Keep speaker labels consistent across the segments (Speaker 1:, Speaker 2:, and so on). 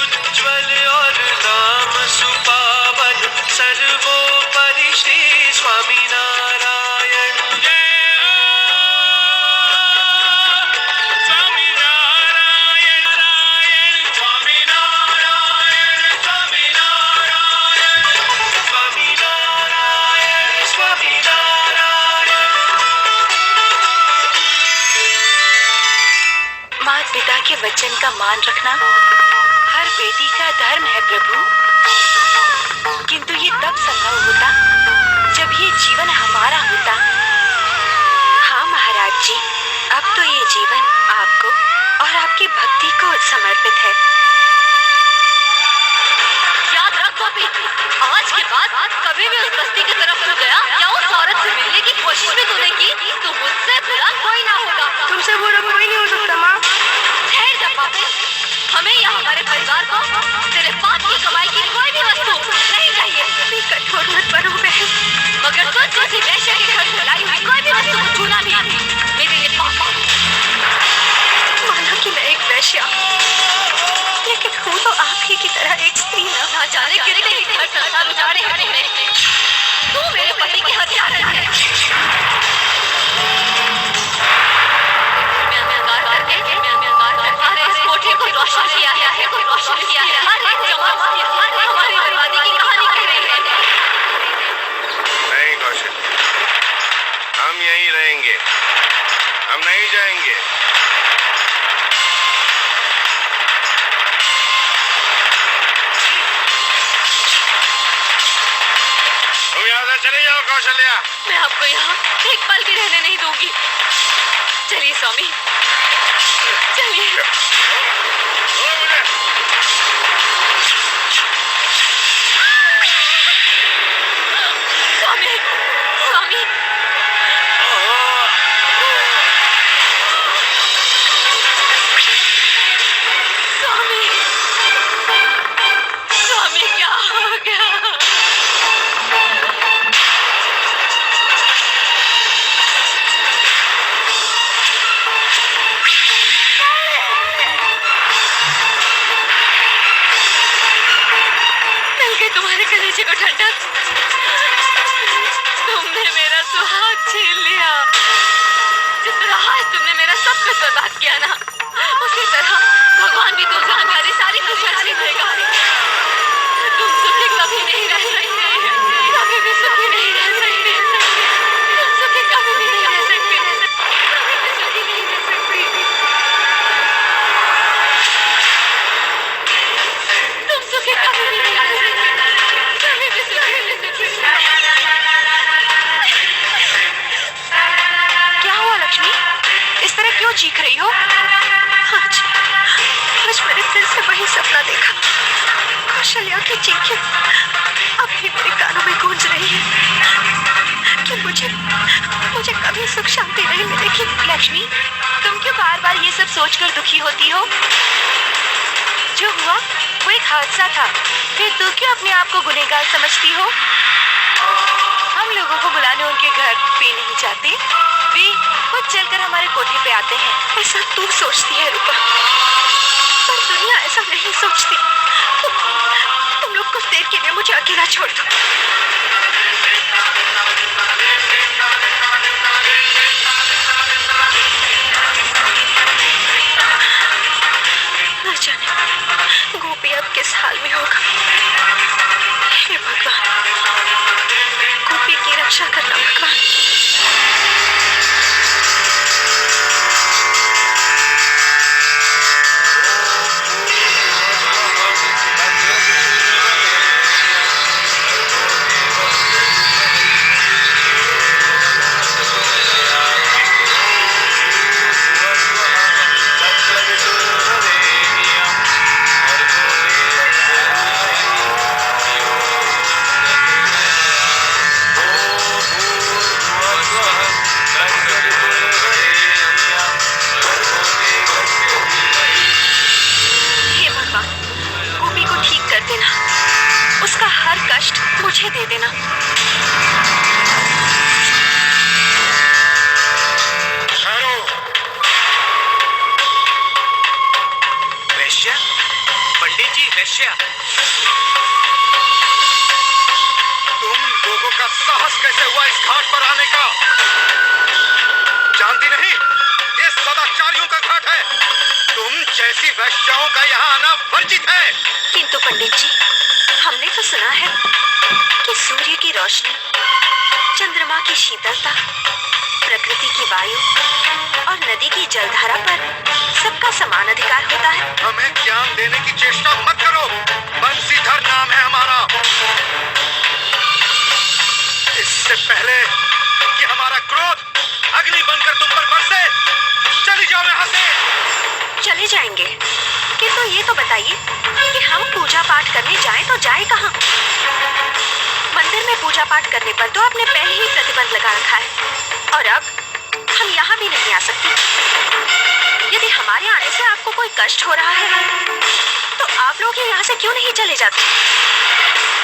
Speaker 1: उज्ज्वल और नाम सुपावन सर्वोपरि श्री स्वामी नारायण। स्वामी नारायण नारायण स्वामी नारायण स्वामी नारायण स्वामी नारायण स्वामी नारायण।
Speaker 2: माता पिता के वचन का मान रखना हर बेटी का धर्म है प्रभु, किंतु ये तब संभव होता जब ये जीवन हमारा होता। हाँ महाराज जी, अब तो ये जीवन आपको और आपकी भक्ति को समर्पित है।
Speaker 3: याद रख गोपी, आज के बाद कभी भी उस बस्ती की तरफ न गया या उस औरत से मिलने की कोशिश भी तूने की तो मुझसे बुरा कोई ना होगा।
Speaker 2: तुमसे बुरा कोई नहीं हो सकता माँ।
Speaker 3: ठहर जा पापी, हमें या हमारे परिवार को तेरे पाप की कमाई की कोई भी वस्तु नहीं चाहिए।
Speaker 2: कठोर मत बनो बहन,
Speaker 3: मगर तुझ जैसी वैश्य के घर से लाई हुई कोई भी वस्तु को छूना भी मेरे लिए पाप है।
Speaker 2: माना कि मैं एक वैश्या, लेकिन हूँ तो आप ही की तरह एक स्त्री न।
Speaker 3: ना जाने कितने ही घर संसार उजाड़े हैं तुमने, तू मेरे पति की हत्या करके कोठे को रोशन किया है, हर एक जमात हमारी बर्बादी की कहानी कह रही है।
Speaker 4: नहीं कौशल, हम यहीं रहेंगे, हम नहीं जाएंगे। तुम यहाँ से चले जाओ कौशल्या।
Speaker 3: मैं आपको यहाँ एक पल भी रहने नहीं दूंगी। चलिए स्वामी, चलिए। स्वामी, स्वामी, स्वामी, स्वामी क्या हो गया? तुम्हारे कलेजे को ठंडक, तुमने मेरा सुहाग छीन लिया। जिस तरह आज तुमने मेरा सब कुछ बर्बाद किया ना, उसी तरह भगवान भी तुम्हारी सारी खुशियां छीन लेगा। तुम सुखी कभी नहीं रह सकते, कभी भी सुखी नहीं रह सकते। तुम सुखी कभी भी नहीं रह सकते, कभी भी सुखी नहीं रह सकती। तुम सुखी कभी भी नहीं रह सकते।
Speaker 2: क्या हुआ लक्ष्मी, इस तरह क्यों चीख रही हो? आज मैंने फिर से वही सपना देखा। कौशल्या की चीखें अब भी मेरे कानों में गूंज रही है कि मुझे कभी सुख शांति नहीं मिलेगी। लक्ष्मी, तुम क्यों बार बार ये सब सोचकर दुखी होती हो? जो हुआ वो एक हादसा था, फिर तू क्यों अपने आप को गुनहगार समझती हो? हम लोगों को बुलाने उनके घर पे नहीं जाते, वे खुद चलकर हमारे कोठे पे आते हैं। ऐसा तू सोचती है रूपा, पर दुनिया ऐसा नहीं सोचती। तुम लोग कुछ देर के लिए मुझे अकेला छोड़ दो। न जाने गोपी अब किस हाल में होगा। हे भगवान, गोपी की रक्षा करना भगवान। मुझे दे देना।
Speaker 4: वेश्या,
Speaker 1: पंडित जी वैश्या,
Speaker 4: तुम लोगों का साहस कैसे हुआ इस घाट पर आने का? जानती नहीं, ये सदाचारियों का घाट है। तुम जैसी वैश्याओं का यहाँ आना वर्जित है।
Speaker 2: किंतु पंडित जी, हमने तो सुना है कि सूर्य की रोशनी, चंद्रमा की शीतलता, प्रकृति की वायु और नदी की जलधारा पर सबका समान अधिकार होता है।
Speaker 4: हमें ज्ञान देने की चेष्टा मत करो। बंसीधर नाम है हमारा। इससे पहले कि हमारा क्रोध अग्नि बनकर तुम पर बरसे, चली जाओ यहाँ से।
Speaker 2: चले जाएंगे, किंतु ये तो बताइए कि हम पूजा पाठ करने जाएं तो जाएं कहाँ? मंदिर में पूजा पाठ करने पर तो आपने पहले ही प्रतिबंध लगा रखा है, और अब हम यहाँ भी नहीं आ सकते। यदि हमारे आने से आपको कोई कष्ट हो रहा है, तो आप लोग यहाँ से क्यों नहीं चले जाते?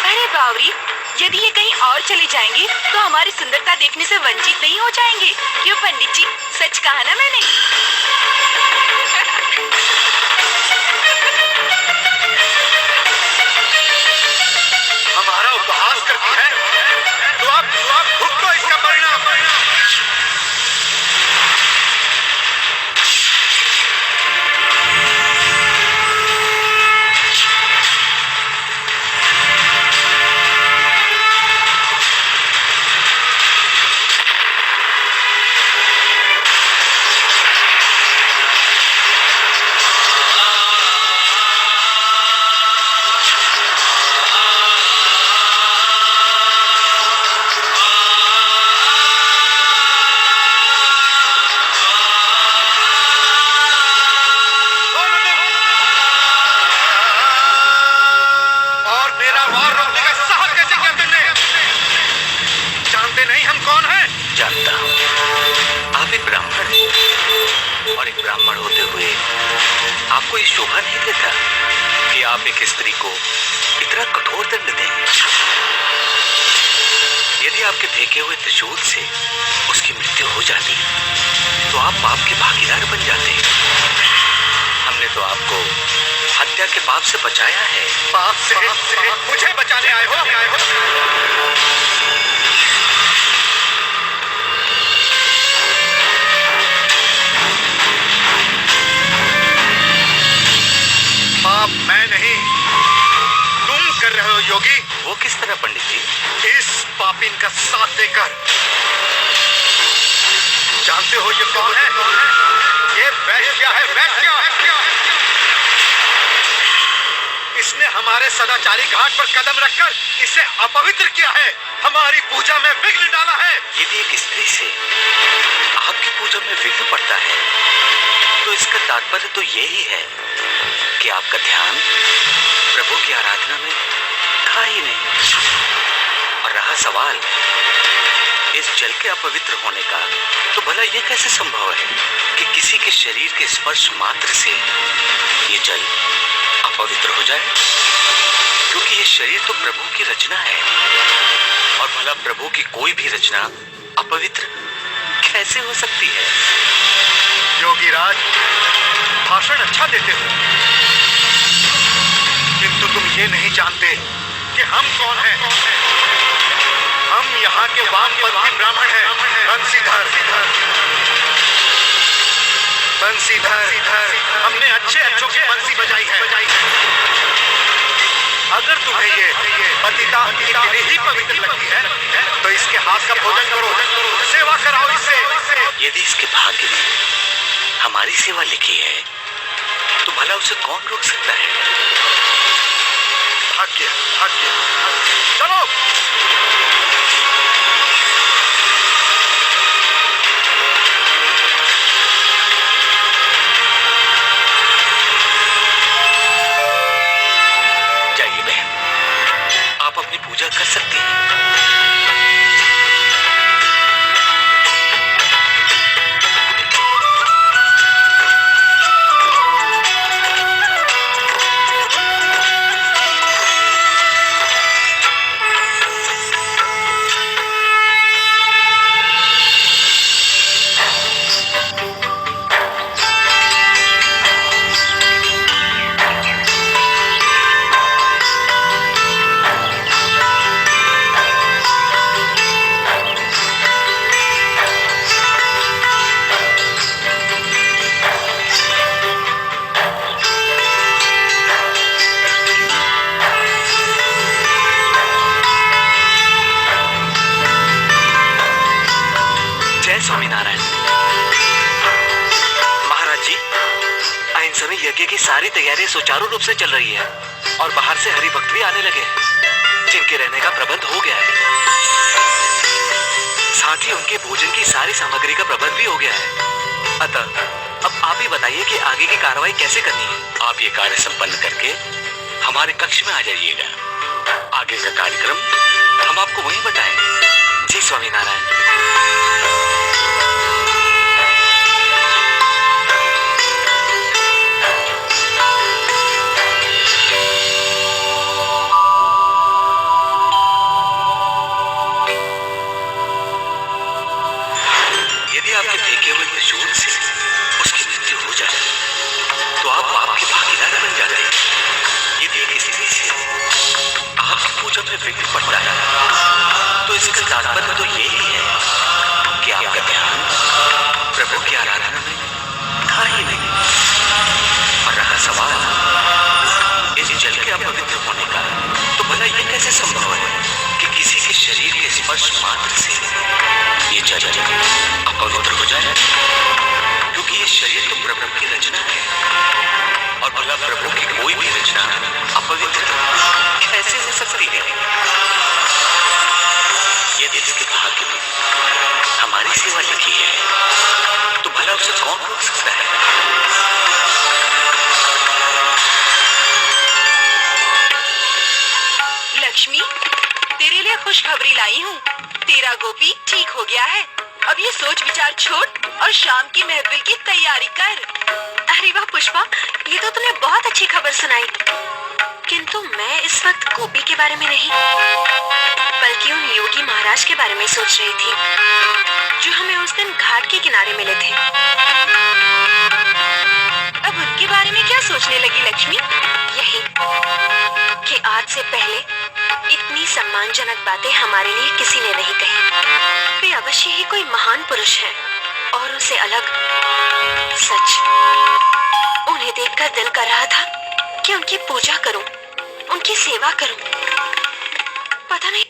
Speaker 3: अरे बावरी, यदि ये कहीं और चले जाएंगे तो हमारी सुंदरता देखने से वंचित नहीं हो जाएंगे। क्यों पंडित जी, सच कहा ना मैंने?
Speaker 4: हमारा उपहास करती है, तो आप भुगतो इसका परिणाम।
Speaker 1: जानता हूँ आप एक ब्राह्मण हैं, और एक ब्राह्मण होते हुए आपको ये शोभा नहीं देता कि आप एक स्त्री को इतना कठोर दंड दें। यदि आपके फेंके हुए त्रिशूल से उसकी मृत्यु हो जाती तो आप पाप के भागीदार बन जाते। हमने तो आपको हत्या के पाप से बचाया है।
Speaker 4: पाप से मुझे बचाने आए हो? पाप मैं नहीं, तुम कर रहे हो योगी।
Speaker 1: वो किस तरह पंडित जी?
Speaker 4: इस पापिन का साथ देकर। जानते हो ये कौन है? ये वैश्या है, वैश्या। इसने हमारे सदाचारी घाट पर कदम रखकर इसे अपवित्र किया है, हमारी पूजा में विघ्न डाला है।
Speaker 1: यदि एक स्त्री से आपकी पूजा में विघ्न पड़ता है तो इसका तात्पर्य तो यही है कि आपका ध्यान प्रभु की आराधना में था ही नहीं। और रहा सवाल इस जल के अपवित्र होने का, तो भला यह कैसे संभव है कि किसी के शरीर के स्पर्श मात्र से ये जल अपवित्र हो जाए? क्योंकि ये शरीर तो प्रभु की रचना है, और भला प्रभु की कोई भी रचना अपवित्र कैसे हो सकती है?
Speaker 4: योगीराज, भाषण अच्छा देते हो, किंतु तुम ये नहीं जानते कि हम कौन हैं। हम यहाँ के वामपंथी ब्राह्मण हैं, बंसीधर। हमने अच्छों की बंसी बजाई है। अगर तुम्हें ये पतिता इतनी ही पवित्र लगती है तो इसके हाथ का भोजन करो, सेवा कराओ इससे।
Speaker 1: यदि इसके भाग्य में हमारी सेवा लिखी है तो भला उसे कौन रोक सकता है?
Speaker 4: भाग्य, चलो।
Speaker 1: जाइए बहन, आप अपनी पूजा कर सकती हैं। समय यज्ञ की सारी तैयारियां सुचारू रूप से चल रही है और बाहर से हरि भक्त भी आने लगे हैं, जिनके रहने का प्रबंध हो गया है। साथ ही उनके भोजन की सारी सामग्री का प्रबंध भी हो गया है। अतः अब आप ही बताइए कि आगे की कार्रवाई कैसे करनी है। आप ये कार्य संपन्न करके हमारे कक्ष में आ जाइएगा। आगे का कार्यक्रम हम आपको वहीं बताएंगे। जी स्वामीनारायण। यदि आपके फेंके हुए त्रिशूल से उसकी मृत्यु हो जाए तो आप आपके भागीदार बन जाते हैं। यदि किसी से आपकी पूजा में विघ्न पड़ता है तो इसका तात्पर्य तो यही है कि आपका ध्यान प्रभु की आराधना में था ही नहीं। और रहा सवाल इस जल के अपवित्र होने का, तो भला यह कैसे संभव है कि किसी के शरीर के स्पर्श मात्र से ये जल अपवित्र हो जाए? क्योंकि ये शरीर तो प्रभु की रचना है, और भला प्रभु की कोई भी रचना अपवित्र कैसे हो सकती है? यदि इसके भाग्य में हमारी सेवा लिखी है तो भला उसे कौन रोक सकता है?
Speaker 2: लक्ष्मी, तेरे लिए खुशखबरी लाई हूँ। तेरा गोपी ठीक हो गया है। अब ये सोच विचार छोड़ और शाम की महफिल की तैयारी कर। अरे वाह पुष्पा, ये तो तूने बहुत अच्छी खबर सुनाई। किंतु मैं इस वक्त गोपी के बारे में नहीं, बल्कि उन योगी महाराज के बारे में सोच रही थी जो हमें उस दिन घाट के किनारे मिले थे। अब उनके बारे में क्या सोचने लगी लक्ष्मी? यही कि आज से पहले इतनी सम्मानजनक बातें हमारे लिए किसी ने नहीं कही। वे अवश्य ही कोई महान पुरुष है, और उनसे अलग सच उन्हें देखकर दिल कर रहा था कि उनकी पूजा करूं, उनकी सेवा करूं। पता नहीं